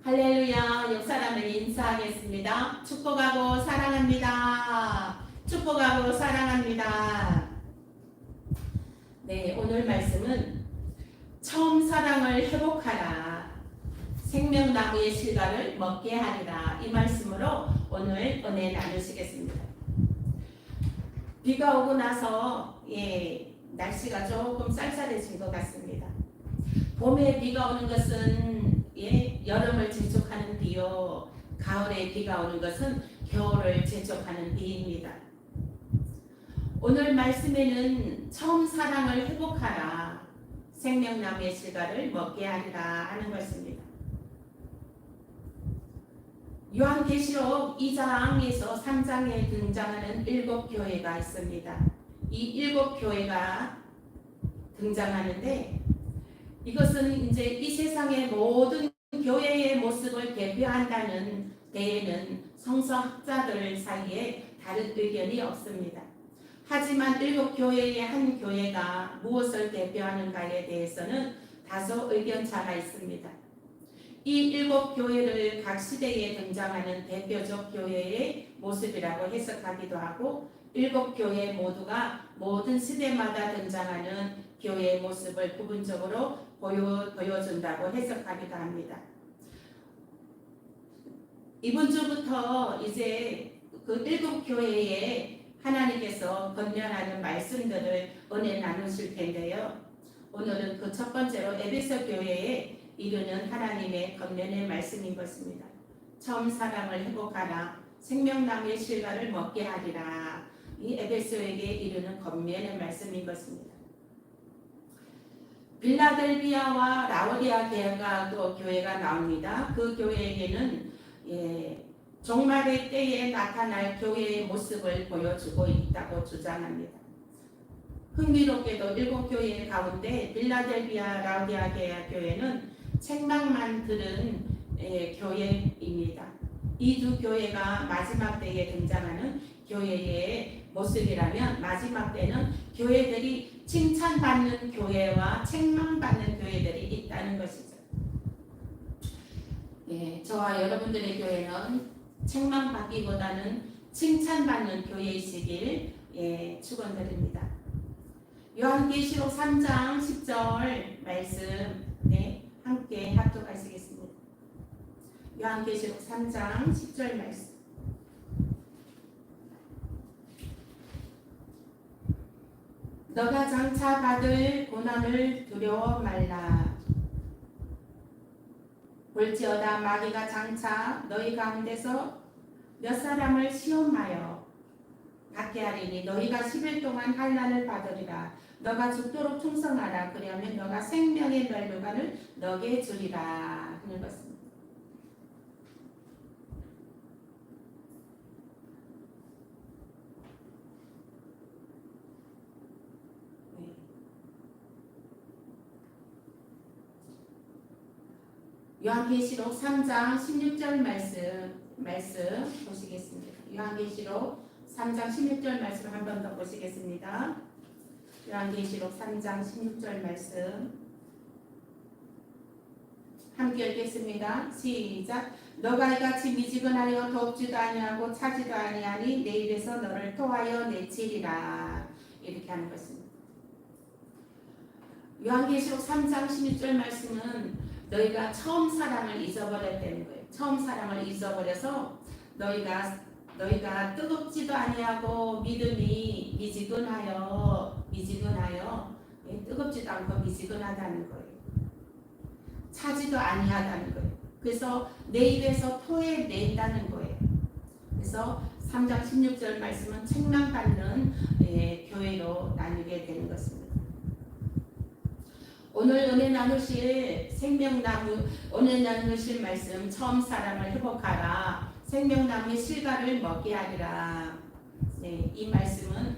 할렐루야, 옆사람을 인사하겠습니다. 축복하고 사랑합니다. 축복하고 사랑합니다. 네, 오늘 말씀은 처음 사랑을 회복하라. 생명나무의 실과를 먹게 하리라. 이 말씀으로 오늘 은혜 나누시겠습니다. 비가 오고 나서 날씨가 조금 쌀쌀해진 것 같습니다. 봄에 비가 오는 것은 여름을 재촉하는 비요, 가을에 비가 오는 것은 겨울을 재촉하는 비입니다. 오늘 말씀에는 처음 사랑을 회복하라, 생명나무의 실과를 먹게 하리라 하는 것입니다. 요한계시록 2장에서 3장에 등장하는 7교회가 있습니다. 이 7교회가 등장하는데 이것은 이제 이 세상의 모든 교회의 모습을 대표한다는 데에는 성서학자들 사이에 다른 의견이 없습니다. 하지만 7교회의 한 교회가 무엇을 대표하는가에 대해서는 다소 의견차가 있습니다. 이 7교회를 각 시대에 등장하는 대표적 교회의 모습이라고 해석하기도 하고 7교회 모두가 모든 시대마다 등장하는 교회의 모습을 부분적으로 보여준다고 해석하기도 합니다. 이번 주부터 이제 그 7교회에 하나님께서 건면하는 말씀들을 은혜 나누실 텐데요. 오늘은 그 첫 번째로 에베소 교회에 이르는 하나님의 건면의 말씀인 것입니다. 처음 사랑을 회복하라, 생명나무의 실과를 먹게 하리라. 이 에베소에게 이르는 건면의 말씀인 것입니다. 빌라델비아와 라오디아 교회가 나옵니다. 그 교회에게는 종말의 때에 나타날 교회의 모습을 보여주고 있다고 주장합니다. 흥미롭게도 7교회 가운데 빌라델비아 라오디아 교회는 책망만 들은 교회입니다. 이 두 교회가 마지막 때에 등장하는 교회의 모습이라면 마지막 때는 교회들이 칭찬받는 교회와 책망받는 교회들이 있다는 것이죠. 저와 여러분들의 교회는 책망받기보다는 칭찬받는 교회이시길 축원드립니다. 요한계시록 3장 10절 말씀 함께 합독하시겠습니다. 요한계시록 3장 10절 말씀. 너가 장차 받을 고난을 두려워 말라. 볼지어다 마귀가 장차 너희 가운데서 몇 사람을 시험하여 받게 하리니 너희가 10일 동안 환난을 받으리라. 너가 죽도록 충성하라. 그리하면 너가 생명의 멸류관을 너게 주리라 하는 것입니다. 요한계시록 3장 16절 말씀 보시겠습니다. 요한계시록 3장 16절 말씀 한 번 더 보시겠습니다. 요한계시록 3장 16절 말씀 함께 읽겠습니다. 시작. 너가 이같이 미지근하여 덥지도 아니하고 차지도 아니하니 내 입에서 너를 토하여 내치리라. 이렇게 하는 것입니다. 요한계시록 3장 16절 말씀은 너희가 처음 사랑을 잊어버렸다는 거예요. 처음 사랑을 잊어버려서 너희가 뜨겁지도 아니하고 믿음이 미지근하여 뜨겁지도 않고 미지근하다는 거예요. 차지도 아니하다는 거예요. 그래서 내 입에서 토해낸다는 거예요. 그래서 3장 16절 말씀은 책망받는 교회로 나누게 되는 것입니다. 오늘 은혜 나누실 말씀 처음 사랑을 회복하라, 생명나무의 실과를 먹게 하리라. 이 말씀은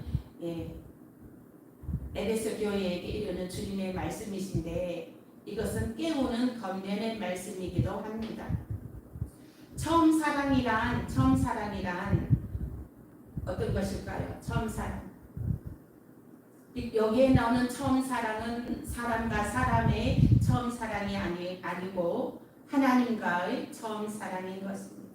에베소 교회에게 이르는 주님의 말씀이신데 이것은 깨우는 건면의 말씀이기도 합니다. 처음 사랑이란 어떤 것일까요? 처음 사랑. 여기에 나오는 처음 사랑은 사람과 사람의 처음 사랑이 아니고 하나님과의 처음 사랑인 것입니다.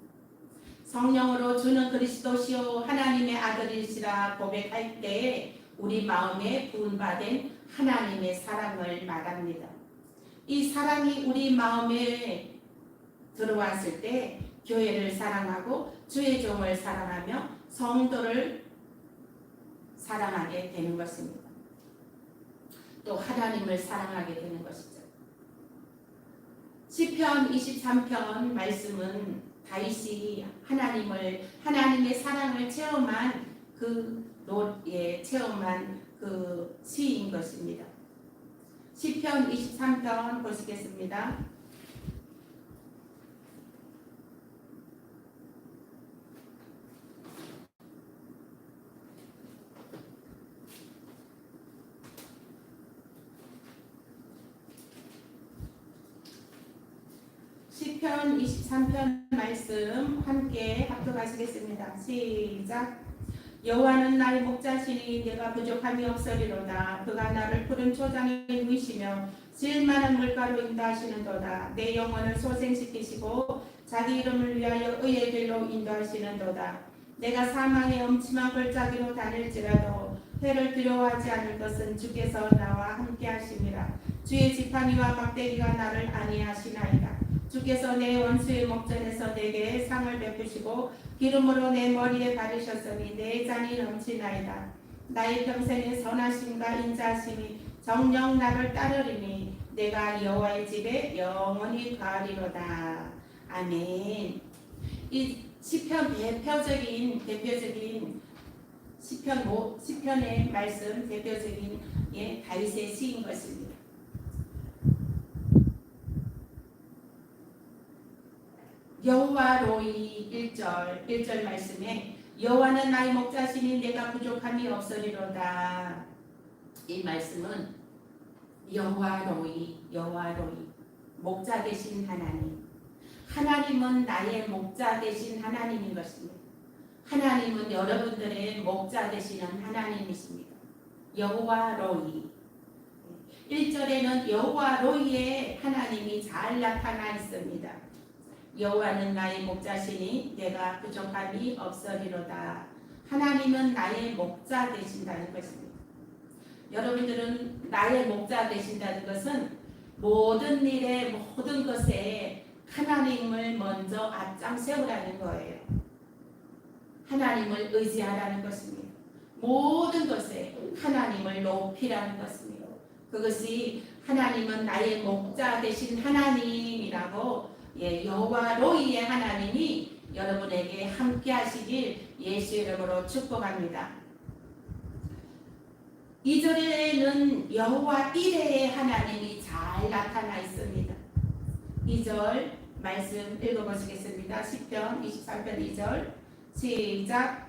성령으로 주는 그리스도시요 하나님의 아들이시라 고백할 때에 우리 마음에 부음받은 하나님의 사랑을 말합니다. 이 사랑이 우리 마음에 들어왔을 때 교회를 사랑하고 주의 종을 사랑하며 성도를 사랑하게 되는 것입니다. 또 하나님을 사랑하게 되는 것이죠. 시편 23편 말씀은 다윗이 하나님의 사랑을 체험한 체험한 그 시인 것입니다. 시편 23편 보시겠습니다. 시편 23편 말씀 함께 합독하시겠습니다. 시작. 여호와는 나의 목자시니 내가 부족함이 없으리로다. 그가 나를 푸른 초장에 누이시며 질만한 물가로 인도하시는도다. 내 영혼을 소생시키시고 자기 이름을 위하여 의의 길로 인도하시는도다. 내가 사망의 엄침한 골짜기로 다닐지라도 해를 두려워하지 않을 것은 주께서 나와 함께 하심이라. 주의 지팡이와 막대기가 나를 안위하시나이다. 주께서 내 원수의 목전에서 내게 상을 베푸시고 기름으로 내 머리에 바르셨으니 내 잔이 넘치나이다. 나의 평생의 선하심과 인자하심이 정녕 나를 따르리니 내가 여호와의 집에 영원히 거하리로다. 아멘. 이 시편 대표적인 시편의 말씀 대표적인 다윗의 시인 것입니다. 여호와로이 1절 말씀에 여호와는 나의 목자시니 내가 부족함이 없으리로다. 이 말씀은 여호와로이 목자 되신 하나님은 나의 목자 되신 하나님인 것입니다. 하나님은 여러분들의 목자 되시는 하나님이십니다. 여호와로이 1절에는 여호와로이의 하나님이 잘 나타나 있습니다. 여호와는 나의 목자시니 내가 부족함이 없으리로다. 하나님은 나의 목자 되신다는 것입니다. 여러분들은 나의 목자 되신다는 것은 모든 일에 모든 것에 하나님을 먼저 앞장 세우라는 거예요. 하나님을 의지하라는 것입니다. 모든 것에 하나님을 높이라는 것입니다. 그것이 하나님은 나의 목자 되신 하나님이라고 여호와 로이의 하나님이 여러분에게 함께 하시길 예수 이름으로 축복합니다. 2절에는 여호와 이레의 하나님이 잘 나타나 있습니다. 2절 말씀 읽어보시겠습니다. 시편 23편 2절 시작.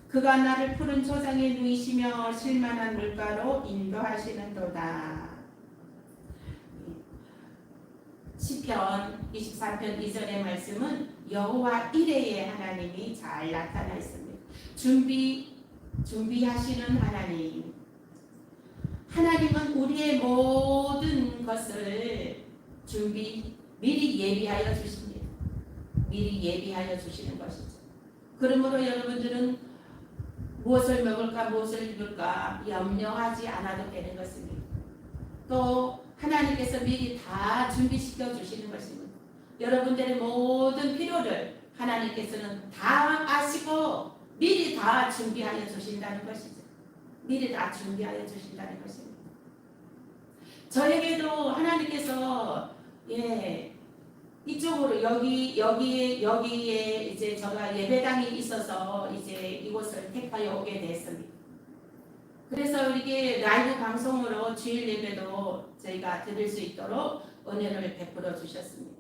그가 나를 푸른 초장에 누이시며 실만한 물가로 인도하시는도다. 시편 23편 2절의 말씀은 여호와 이레의 하나님이 잘 나타나 있습니다. 준비하시는 하나님. 하나님은 우리의 모든 것을 미리 예비하여 주십니다. 미리 예비하여 주시는 것이죠. 그러므로 여러분들은 무엇을 먹을까 무엇을 입을까 염려하지 않아도 되는 것입니다. 또 하나님께서 미리 다 준비시켜 주시는 것입니다. 여러분들의 모든 필요를 하나님께서는 다 아시고 미리 다 준비하여 주신다는 것이죠. 미리 다 준비하여 주신다는 것입니다. 저에게도 하나님께서 이쪽으로 여기에 이제 제가 예배당이 있어서 이제 이곳을 택하여 오게 됐습니다. 그래서 이게 라이브 방송으로 주일 예배도 저희가 드릴 수 있도록 은혜를 베풀어 주셨습니다.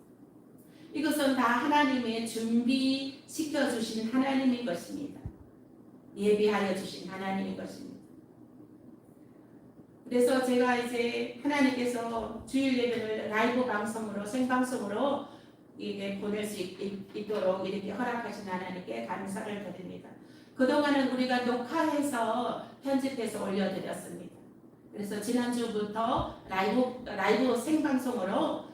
이것은 다 하나님의 준비시켜 주신 하나님인 것입니다. 예비하여 주신 하나님인 것입니다. 그래서 제가 이제 하나님께서 주일 예배를 라이브 방송으로 생방송으로 이게 보낼 수 있도록 이렇게 허락하신 하나님께 감사를 드립니다. 그동안은 우리가 녹화해서 편집해서 올려드렸습니다. 그래서 지난주부터 라이브 생방송으로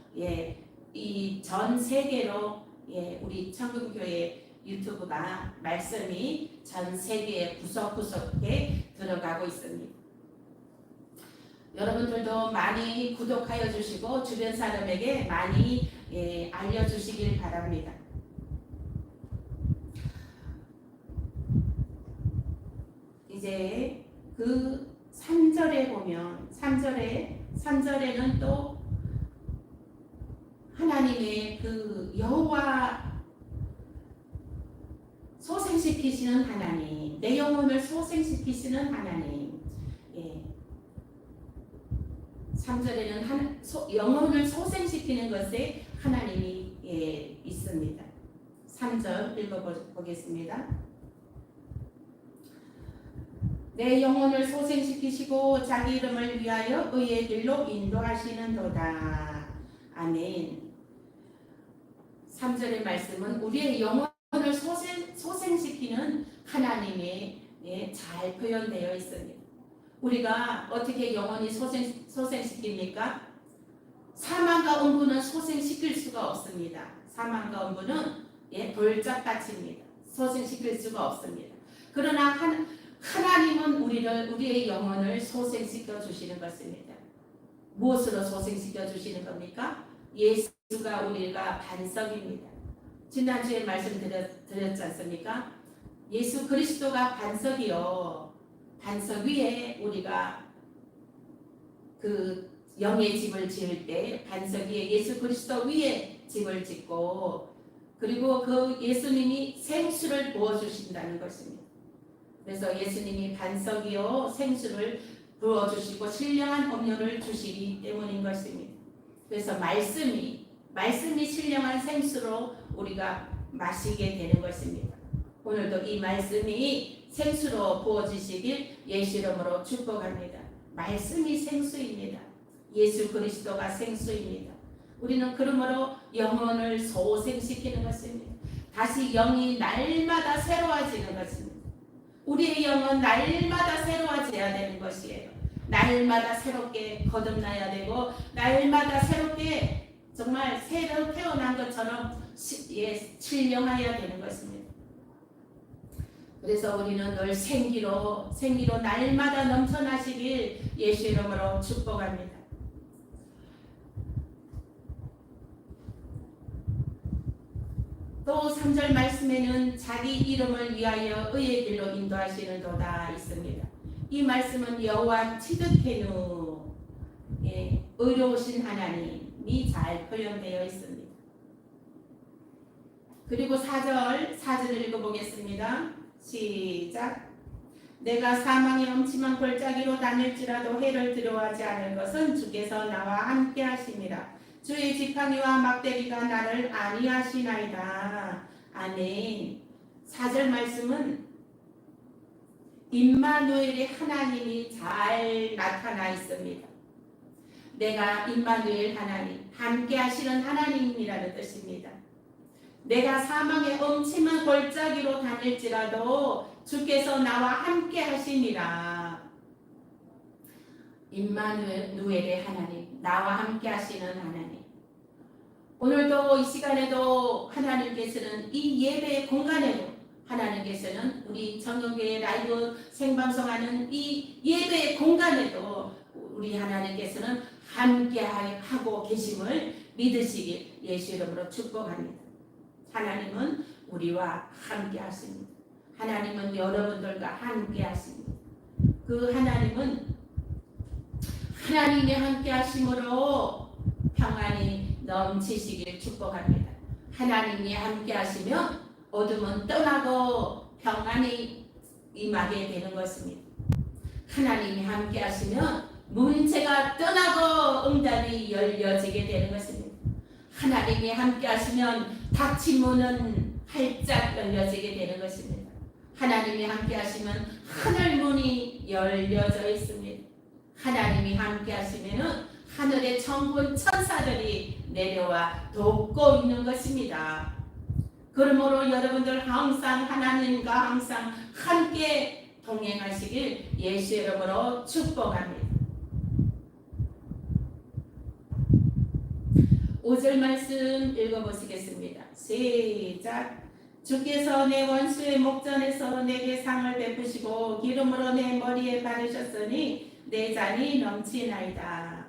이 전 세계로 우리 천금교회 유튜브가 말씀이 전 세계의 구석구석에 들어가고 있습니다. 여러분들도 많이 구독하여 주시고 주변 사람에게 많이 알려주시길 바랍니다. 이제 그 3절에 보면 3절에는 또 하나님의 그 여호와 소생시키시는 하나님, 내 영혼을 소생시키시는 하나님. 3절에는 영혼을 소생시키는 것에 하나님이 있습니다. 3절 읽어보겠습니다. 내 영혼을 소생시키시고 자기 이름을 위하여 의의 길로 인도하시는도다. 아멘. 3절의 말씀은 우리의 영혼을 소생시키는 하나님이 잘 표현되어 있습니다. 우리가 어떻게 영혼이 소생시킵니까? 사망과 음부는 소생시킬 수가 없습니다. 사망과 음부는 돌짝밭입니다. 소생시킬 수가 없습니다. 그러나 하나님은 우리의 영혼을 소생시켜 주시는 것입니다. 무엇으로 소생시켜 주시는 겁니까? 예수가 우리가 반석입니다. 지난주에 말씀드렸지 않습니까? 예수 그리스도가 반석이요. 반석 위에 우리가 그 영의 집을 지을 때 반석 위에 예수 그리스도 위에 집을 짓고 그리고 그 예수님이 생수를 부어주신다는 것입니다. 그래서 예수님이 반석이요 생수를 부어주시고 신령한 음료를 주시기 때문인 것입니다. 그래서 말씀이 신령한 생수로 우리가 마시게 되는 것입니다. 오늘도 이 말씀이 생수로 부어주시길 예수 이름으로 축복합니다. 말씀이 생수입니다. 예수 그리스도가 생수입니다. 우리는 그러므로 영혼을 소생시키는 것입니다. 다시 영이 날마다 새로워지는 것입니다. 우리의 영은 날마다 새로워져야 되는 것이에요. 날마다 새롭게 거듭나야 되고 날마다 새롭게 정말 새로 태어난 것처럼 신령하여야 되는 것입니다. 그래서 우리는 늘 생기로 날마다 넘쳐나시길 예수 이름으로 축복합니다. 또 3절 말씀에는 자기 이름을 위하여 의의 길로 인도하시는도다 있습니다. 이 말씀은 여호와 치드케누 의로우신 하나님이 잘 표현되어 있습니다. 그리고 4절을 읽어보겠습니다. 시작. 내가 사망의 엄침한 골짜기로 다닐지라도 해를 두려워하지 않을 것은 주께서 나와 함께 하심이라. 주의 지팡이와 막대기가 나를 안위하시나이다. 아멘. 4절 말씀은 임마누엘의 하나님이 잘 나타나 있습니다. 내가 임마누엘 하나님, 함께 하시는 하나님이라는 뜻입니다. 내가 사망의 엄침한 골짜기로 다닐지라도 주께서 나와 함께 하심이라. 임마누엘의 하나님, 나와 함께 하시는 하나님. 오늘도 이 시간에도 하나님께서는 이 예배의 공간에도 하나님께서는 우리 정경교회 라이브 생방송하는 이 예배의 공간에도 우리 하나님께서는 함께 하고 계심을 믿으시길 예수 이름으로 축복합니다. 하나님은 우리와 함께 하십니다. 하나님은 여러분들과 함께 하십니다. 그 하나님은 하나님이 함께 하심으로 평안이 넘치시길 축복합니다. 하나님이 함께 하시면 어둠은 떠나고 평안이 임하게 되는 것입니다. 하나님이 함께 하시면 문제가 떠나고 응답이 열려지게 되는 것입니다. 하나님이 함께 하시면 닫힌 문은 활짝 열려지게 되는 것입니다. 하나님이 함께 하시면 하늘 문이 열려져 있습니다. 하나님이 함께 하시면 하늘의 천군 천사들이 내려와 돕고 있는 것입니다. 그러므로 여러분들 항상 하나님과 항상 함께 동행하시길 예수 이름으로 축복합니다. 5절 말씀 읽어보시겠습니다. 시작. 주께서 내 원수의 목전에서 내게 상을 베푸시고 기름으로 내 머리에 바르셨으니 내 잔이 넘치나이다.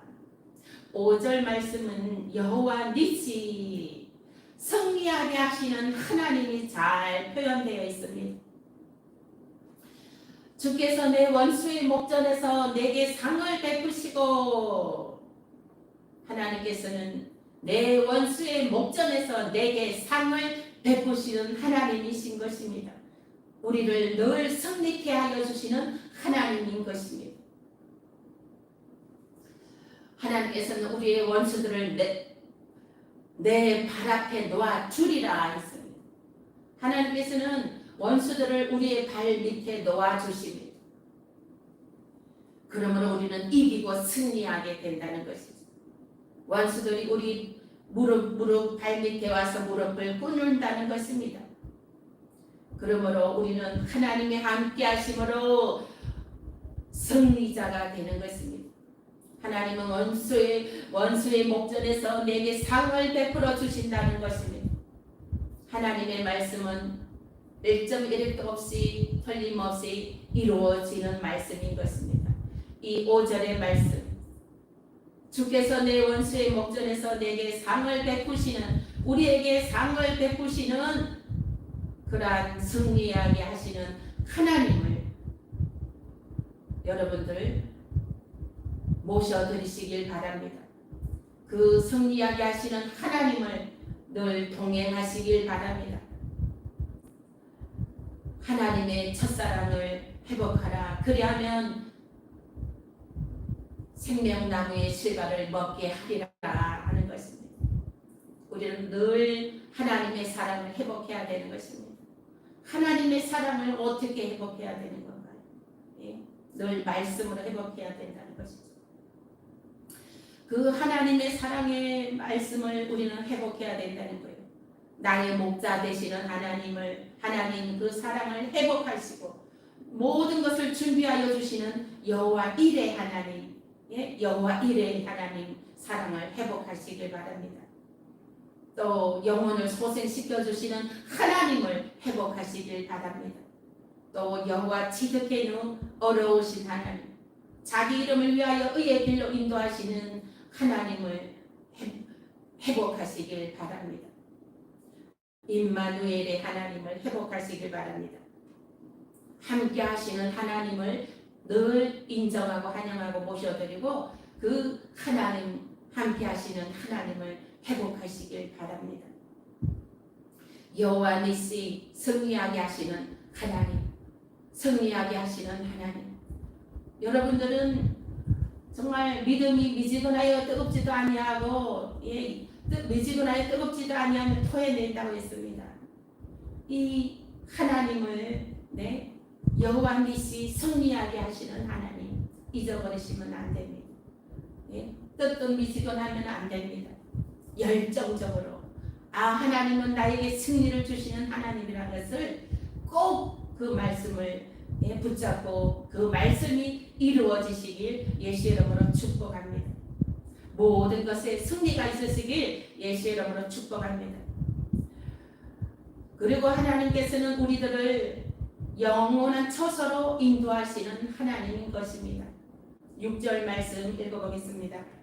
5절 말씀은 여호와 니시 승리하게 하시는 하나님이 잘 표현되어 있습니다. 주께서 내 원수의 목전에서 내게 상을 베푸시고, 하나님께서는 내 원수의 목전에서 내게 상을 베푸시는 하나님이신 것입니다. 우리를 늘 승리케 하여 주시는 하나님인 것입니다. 하나님께서는 우리의 원수들을 내 발 앞에 놓아 주리라 했습니다. 하나님께서는 원수들을 우리의 발 밑에 놓아 주십니다. 그러므로 우리는 이기고 승리하게 된다는 것이죠. 원수들이 우리 무릎 발 밑에 와서 무릎을 꿇는다는 것입니다. 그러므로 우리는 하나님의 함께 하심으로 승리자가 되는 것입니다. 하나님은 원수의 목전에서 내게 상을 베풀어 주신다는 것입니다. 하나님의 말씀은 1.1획도 없이 틀림없이 이루어지는 말씀인 것입니다. 이 5절의 말씀, 주께서 내 원수의 목전에서 내게 상을 베푸시는, 우리에게 상을 베푸시는 그러한 승리하게 하시는 하나님을 여러분들 모셔드리시길 바랍니다. 그 승리하게 하시는 하나님을 늘 동행하시길 바랍니다. 하나님의 첫사랑을 회복하라. 그리하면 생명나무의 실과를 먹게 하리라 하는 것입니다. 우리는 늘 하나님의 사랑을 회복해야 되는 것입니다. 하나님의 사랑을 어떻게 회복해야 되는 건가요? 예? 늘 말씀으로 회복해야 된다는 것이죠. 그 하나님의 사랑의 말씀을 우리는 회복해야 된다는 거예요. 나의 목자 되시는 하나님 그 사랑을 회복하시고 모든 것을 준비하여 주시는 여호와 일의 하나님, 예? 여호와 일의 하나님 사랑을 회복하시길 바랍니다. 또 영혼을 소생시켜 주시는 하나님을 회복하시길 바랍니다. 또 여호와 지드케누 어려우신 하나님, 자기 이름을 위하여 의의 길로 인도하시는 하나님을 회복하시길 바랍니다. 임마누엘의 하나님을 회복하시길 바랍니다. 함께 하시는 하나님을 늘 인정하고 환영하고 모셔드리고 그 하나님, 함께 하시는 하나님을 회복하시길 바랍니다. 여호와 니시 승리하게 하시는 하나님, 승리하게 하시는 하나님. 여러분들은 정말 믿음이 미지근하여 뜨겁지도 아니하고, 예, 미지근하여 뜨겁지도 아니하면 토해낸다고 했습니다. 이 하나님을, 네, 여호와 니시 승리하게 하시는 하나님 잊어버리시면 안 됩니다. 예, 뜨뜻 미지근하면 안 됩니다. 열정적으로 하나님은 나에게 승리를 주시는 하나님이라는 것을 꼭 그 말씀을 붙잡고 그 말씀이 이루어지시길 예수 이름으로 축복합니다. 모든 것에 승리가 있으시길 예수 이름으로 축복합니다. 그리고 하나님께서는 우리들을 영원한 처소로 인도하시는 하나님인 것입니다. 6절 말씀 읽어보겠습니다.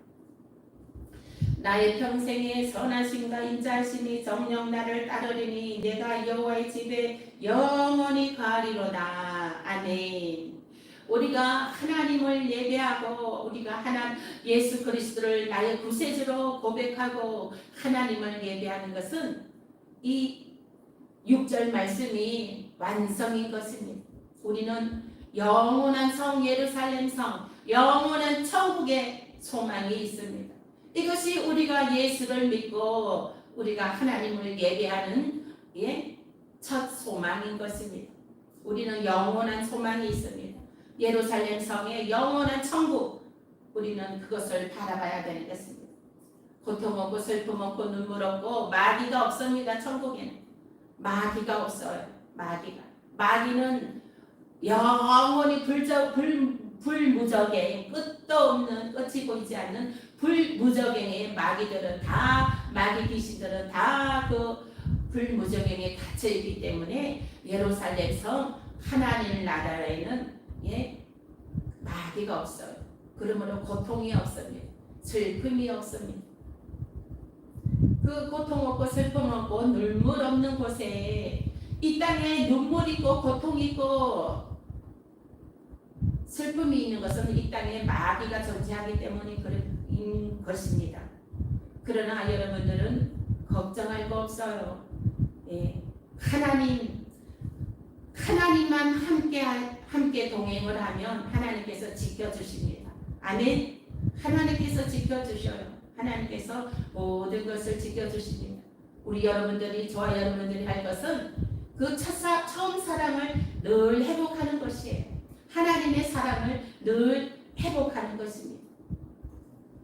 나의 평생에 선하심과 인자하심이 정녕 나를 따르리니 내가 여호와의 집에 영원히 거하리로다. 아멘. 우리가 하나님을 예배하고 우리가 예수 그리스도를 나의 구세주로 고백하고 하나님을 예배하는 것은 이 6절 말씀이 완성인 것입니다. 우리는 영원한 성 예루살렘 성, 영원한 천국의 소망이 있습니다. 이것이 우리가 예수를 믿고 우리가 하나님을 예배하는 첫 소망인 것입니다. 우리는 영원한 소망이 있습니다. 예루살렘 성의 영원한 천국, 우리는 그것을 바라봐야 되는 것입니다. 고통 없고 슬픔 없고 눈물 없고 마귀가 없습니다. 천국에는 마귀가 없어요. 마귀는 영원히 불무적의 끝도 없는, 끝이 보이지 않는 불무저갱의 마귀들은 다 마귀 귀신들은 다 그 불무저갱에 갇혀 있기 때문에 예루살렘 성 하나님 나라에는 마귀가 없어요. 그러므로 고통이 없습니다. 슬픔이 없습니다. 그 고통 없고 슬픔 없고 눈물 없는 곳에 이 땅에 눈물 있고 고통 있고 슬픔이 있는 것은 이 땅에 마귀가 존재하기 때문에 그런 것입니다. 그러나 여러분들은 걱정할 거 없어요. 하나님만 함께 동행을 하면 하나님께서 지켜주십니다. 아멘. 하나님께서 지켜주셔요. 하나님께서 모든 것을 지켜주십니다. 우리 여러분들이 저와 여러분들이 할 것은 그 처음 사랑을 늘 회복하는 것이에요. 하나님의 사랑을 늘 회복하는 것입니다.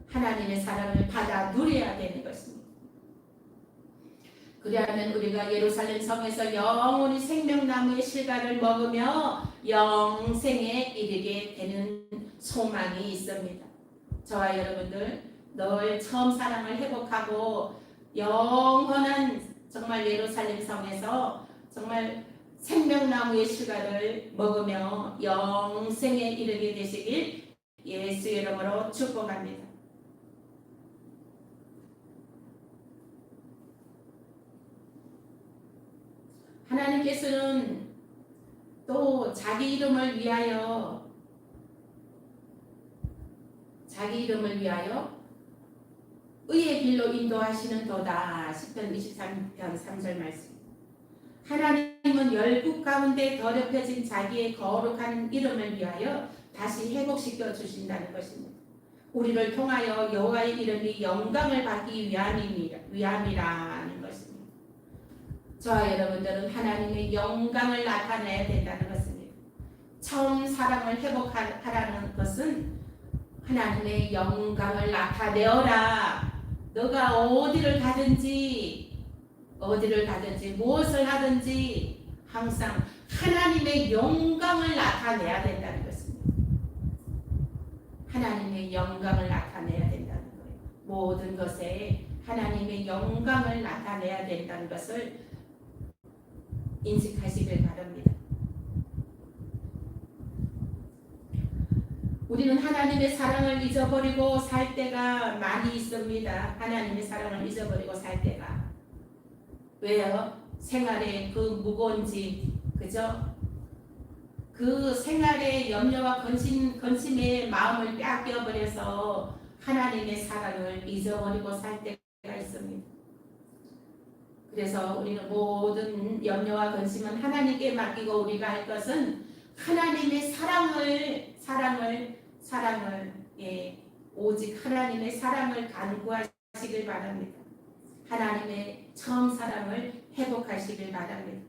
하나님의 사랑을 받아 누려야 되는 것입니다. 그리하면 우리가 예루살렘 성에서 영원히 생명나무의 실과를 먹으며 영생에 이르게 되는 소망이 있습니다. 저와 여러분들 늘 처음 사랑을 회복하고 영원한 정말 예루살렘 성에서 정말 생명나무의 실과를 먹으며 영생에 이르게 되시길 예수 이름으로 축복합니다. 하나님께서는 또 자기 이름을 위하여 의의 길로 인도하시는 도다. 시편 23편 3절 말씀. 하나님은 열국 가운데 더럽혀진 자기의 거룩한 이름을 위하여 다시 회복시켜 주신다는 것입니다. 우리를 통하여 여호와의 이름이 영광을 받기 위함이라는 것입니다. 저와 여러분들은 하나님의 영광을 나타내야 된다는 것입니다. 처음 사랑을 회복하라는 것은 하나님의 영광을 나타내어라. 너가 어디를 가든지 무엇을 하든지 항상 하나님의 영광을 나타내야 된다는 것입니다. 하나님의 영광을 나타내야 된다는 거예요. 모든 것에 하나님의 영광을 나타내야 된다는 것을 인식하시길 바랍니다. 우리는 하나님의 사랑을 잊어버리고 살 때가 많이 있습니다. 하나님의 사랑을 잊어버리고 살 때가. 왜요? 생활의 그 무거운 짐, 그죠? 그 생활의 염려와 근심의 마음을 빼앗겨버려서 하나님의 사랑을 잊어버리고 살 때가 있습니다. 그래서 우리는 모든 염려와 근심은 하나님께 맡기고 우리가 할 것은 하나님의 사랑을 오직 하나님의 사랑을 간구하시길 바랍니다. 하나님의 처음 사랑을 회복하시길 바랍니다.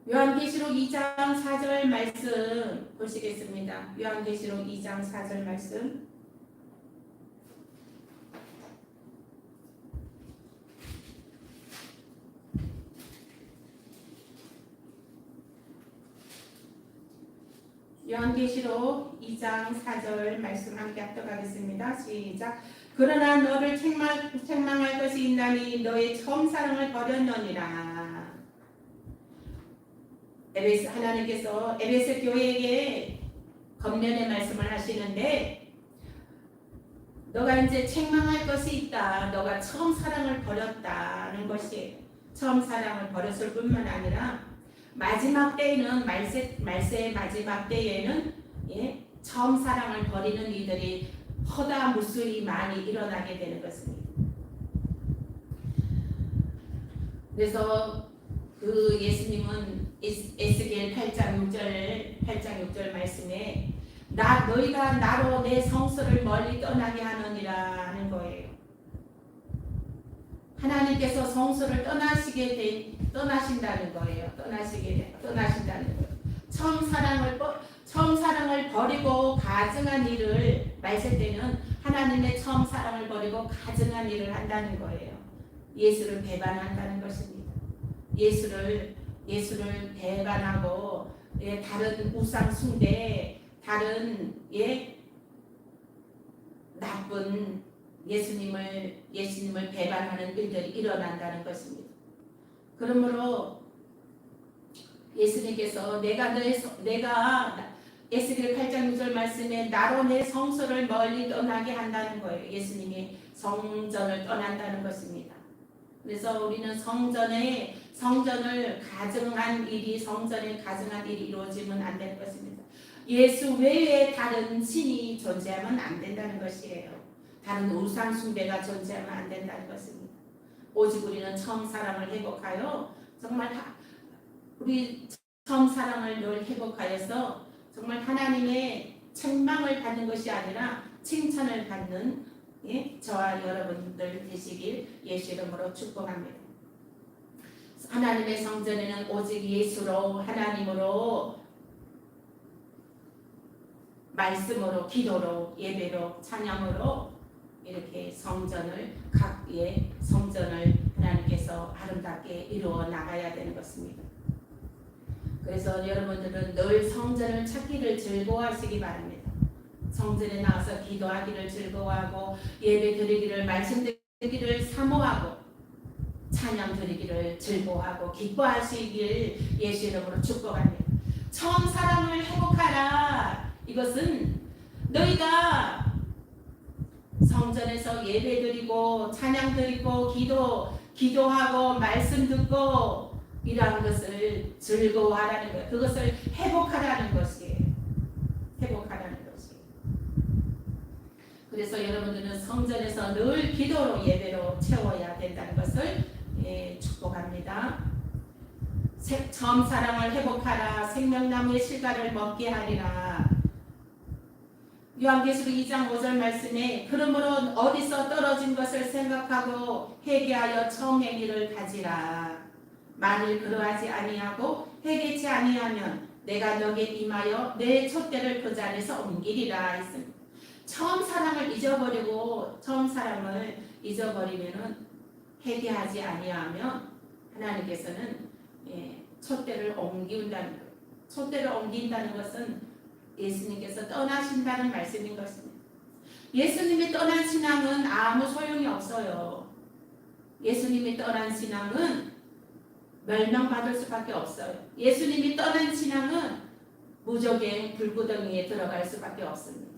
요한계시록 2장 4절 말씀 보시겠습니다. 요한계시록 2장 4절 말씀. 요한계시록 2장 4절 말씀 함께 합독하겠습니다. 시작. 그러나 너를 책망할 것이 있나니 너의 처음 사랑을 버렸느니라. 하나님께서 에베소 교회에게 권면의 말씀을 하시는데 너가 이제 책망할 것이 있다. 너가 처음 사랑을 버렸다는 것이 처음 사랑을 버렸을 뿐만 아니라 마지막 때에는 말세의 마지막 때에는 처음 사랑을 버리는 이들이 허다무수히 많이 일어나게 되는 것입니다. 그래서 그 예수님은 에스겔 8장 6절 말씀에 너희가 나로 내 성소를 멀리 떠나게 하느니라 하는 거예요. 하나님께서 성소를 떠나신다는 거예요. 떠나신다는 거예요. 처음 사랑을 버리고 가증한 일을 말세 때는 하나님의 처음 사랑을 버리고 가증한 일을 한다는 거예요. 예수를 배반한다는 것입니다. 예수를 배반하고 다른 우상 숭배, 다른 나쁜 예수님을 배반하는 일들이 일어난다는 것입니다. 그러므로 예수님께서 내가 에스겔 8장 6절 말씀에 나로 내 성소를 멀리 떠나게 한다는 거예요. 예수님이 성전을 떠난다는 것입니다. 그래서 우리는 성전을 가증한 일이 이루어지면 안 되는 것입니다. 예수 외에 다른 신이 존재하면 안 된다는 것이에요. 다른 우상 숭배가 존재하면 안 된다는 것입니다. 오직 우리는 처음 사랑을 회복하여 정말 우리 처음 사랑을 늘 회복하여서 정말 하나님의 책망을 받는 것이 아니라 칭찬을 받는 저와 여러분들 되시길 예수 이름으로 축복합니다. 하나님의 성전에는 오직 예수로, 하나님으로, 말씀으로, 기도로, 예배로, 찬양으로 이렇게 성전을 하나님께서 아름답게 이루어 나가야 되는 것입니다. 그래서 여러분들은 늘 성전을 찾기를 즐거워하시기 바랍니다. 성전에 나와서 기도하기를 즐거워하고 예배 드리기를, 말씀 드리기를 사모하고 찬양 드리기를 즐거워하고 기뻐하시길 예수 이름으로 축복합니다. 처음 사랑을 회복하라. 이것은 너희가 성전에서 예배 드리고 찬양 드리고 기도하고 말씀 듣고 이러한 것을 즐거워하라는 거예요. 그것을 회복하라는 것이에요. 회복하라는 것이에요. 그래서 여러분들은 성전에서 늘 기도로 예배로 채워야 된다는 것을 축복합니다. 처음 사랑을 회복하라. 생명나무의 실과를 먹게 하리라. 요한계시록 2장 5절 말씀에 그러므로 어디서 떨어진 것을 생각하고 회개하여 처음 행위를 가지라. 만일 그러하지 아니하고 회개치 아니하면 내가 너게 임하여 내 촛대를 그 자리에서 옮기리라 했습니다. 처음 사랑을 잊어버리면은 회개하지 아니하면 하나님께서는 촛대를 옮긴다는 거예요. 촛대를 옮긴다는 것은 예수님께서 떠나신다는 말씀인 것입니다. 예수님이 떠난 신앙은 아무 소용이 없어요. 예수님이 떠난 신앙은 멸망받을 수밖에 없어요. 예수님이 떠난 신앙은 무적행 불구덩이에 들어갈 수밖에 없습니다.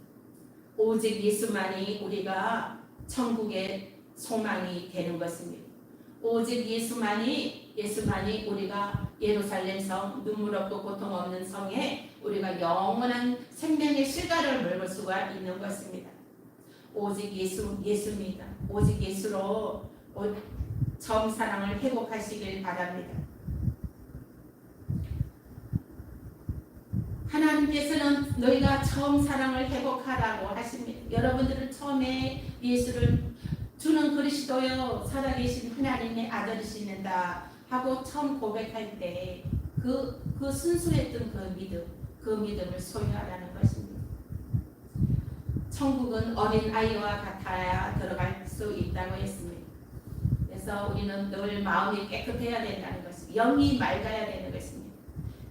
오직 예수만이 우리가 천국의 소망이 되는 것입니다. 오직 예수만이 우리가 예루살렘 성, 눈물 없고 고통 없는 성에 우리가 영원한 생명의 실과를 물을 수가 있는 것입니다. 오직 예수입니다. 오직 예수로 처음 사랑을 회복하시길 바랍니다. 하나님께서는 너희가 처음 사랑을 회복하라고 하십니다. 여러분들은 처음에 예수를 주는 그리스도여 살아계신 하나님의 아들이시는다 하고 처음 고백할 때 그 순수했던 그 믿음을 소유하라는 것입니다. 천국은 어린 아이와 같아야 들어갈 수 있다고 했습니다. 그래서 우리는 늘 마음이 깨끗해야 된다는 것입니다. 영이 맑아야 되는 것입니다.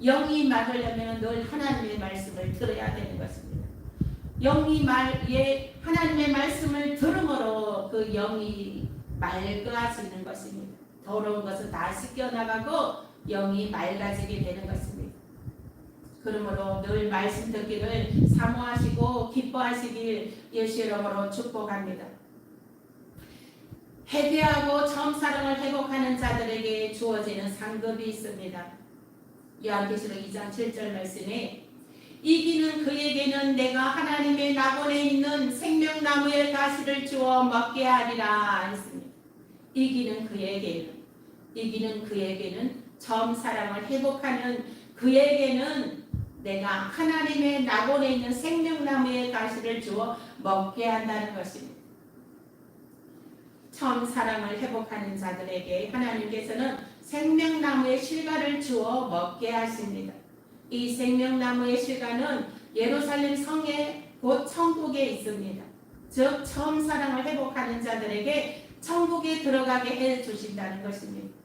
영이 맑으려면 늘 하나님의 말씀을 들어야 되는 것입니다. 하나님의 말씀을 들음으로 그 영이 맑아지는 것입니다. 더러운 것은 다 씻겨나가고 영이 맑아지게 되는 것입니다. 그러므로 늘 말씀 듣기를 사모하시고 기뻐하시길 예수 이름으로 축복합니다. 회개하고 처음 사랑을 회복하는 자들에게 주어지는 상급이 있습니다. 요한계시록 2장 7절 말씀에 이기는 그에게는 내가 하나님의 낙원에 있는 생명나무의 가시를 주어 먹게 하리라 했습니다. 이기는 그에게는 처음 사랑을 회복하는 그에게는 내가 하나님의 낙원에 있는 생명나무의 가시를 주어 먹게 한다는 것입니다. 처음 사랑을 회복하는 자들에게 하나님께서는 생명나무의 실과를 주어 먹게 하십니다. 이 생명나무의 실과는 예루살렘 성에 곧 천국에 있습니다. 즉 처음 사랑을 회복하는 자들에게 천국에 들어가게 해 주신다는 것입니다.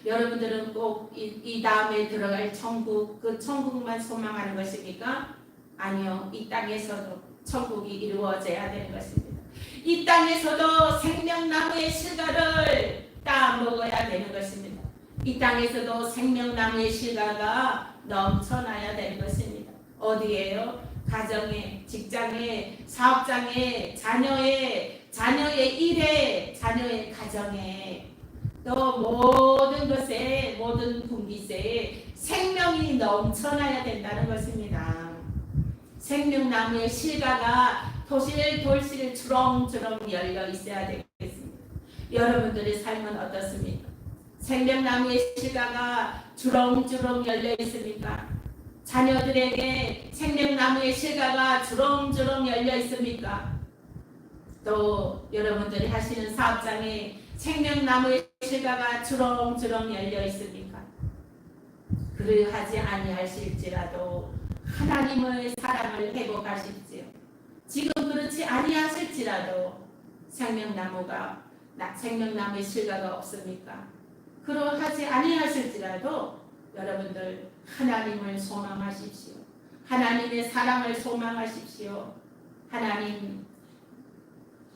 여러분들은 꼭 이 다음에 들어갈 천국, 그 천국만 소망하는 것입니까? 아니요. 이 땅에서도 천국이 이루어져야 되는 것입니다. 이 땅에서도 생명나무의 실과를 따 먹어야 되는 것입니다. 이 땅에서도 생명나무의 실과가 넘쳐나야 되는 것입니다. 어디에요? 가정에, 직장에, 사업장에, 자녀의 일에, 자녀의 가정에, 또 모든 것에, 모든 분기세에 생명이 넘쳐나야 된다는 것입니다. 생명나무의 실과가 돌실 주렁주렁 열려 있어야 되겠습니다. 여러분들의 삶은 어떻습니까? 생명나무의 실과가 주렁주렁 열려 있습니까? 자녀들에게 생명나무의 실과가 주렁주렁 열려 있습니까? 또 여러분들이 하시는 사업장에 생명나무의 실과가 주렁주렁 열려 있습니까? 그러하지 아니하실지라도 하나님의 사랑을 회복하십시오. 지금 그렇지 아니하실지라도 생명나무의 실과가 없습니까? 그러하지 아니하실지라도 여러분들 하나님을 소망하십시오. 하나님의 사랑을 소망하십시오. 하나님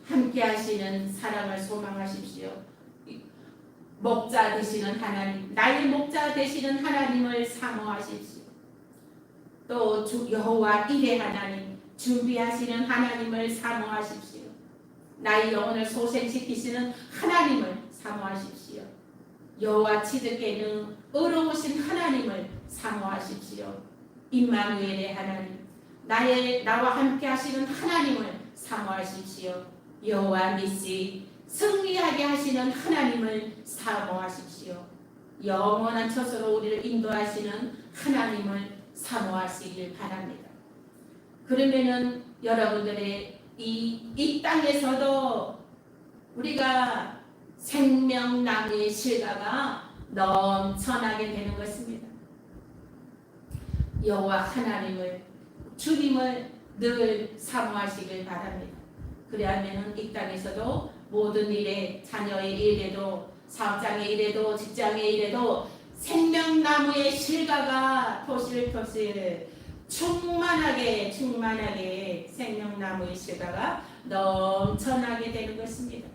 함께 하시는 사랑을 소망하십시오. 목자 되시는 하나님, 나의 목자 되시는 하나님을 사모하십시오. 또 여호와 일의 하나님, 준비하시는 하나님을 사모하십시오. 나의 영혼을 소생시키시는 하나님을 사모하십시오. 여호와 치드께는 의로우신 하나님을 사모하십시오. 임마누엘의 하나님, 나와 함께 하시는 하나님을 사모하십시오. 여호와 니시, 승리하게 하시는 하나님을 사모하십시오. 영원한 처소로 우리를 인도하시는 하나님을 사모하시길 바랍니다. 그러면은 여러분들의 이 땅에서도 우리가 생명나무의 실과가 넘쳐나게 되는 것입니다. 여호와 하나님을, 주님을 늘 사모하시길 바랍니다. 그래야면 이 땅에서도 모든 일에, 자녀의 일에도, 사업장의 일에도, 직장의 일에도 생명나무의 실과가 토실토실 충만하게 생명나무의 실과가 넘쳐나게 되는 것입니다.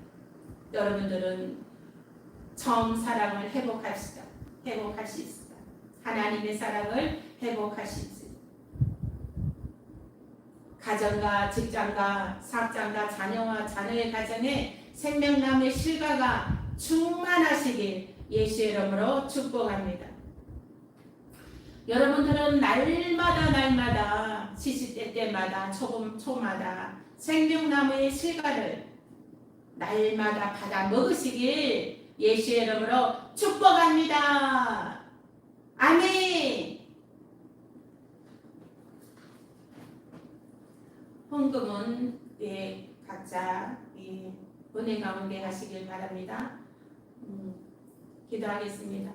여러분들은 정사랑을 회복합시다. 회복할 수 있습니다. 하나님의 사랑을 회복하십시오. 가정과 직장과 사업장과 자녀와 자녀의 가정에 생명나무의 실과가 충만하시길 예수의 이름으로 축복합니다. 여러분들은 날마다 시시때때마다 초마다 생명나무의 실과를 날마다 받아 먹으시길 예수의 이름으로 축복합니다. 아멘. 헌금은 각자 은혜 가운데 하시길 바랍니다. 기도하겠습니다.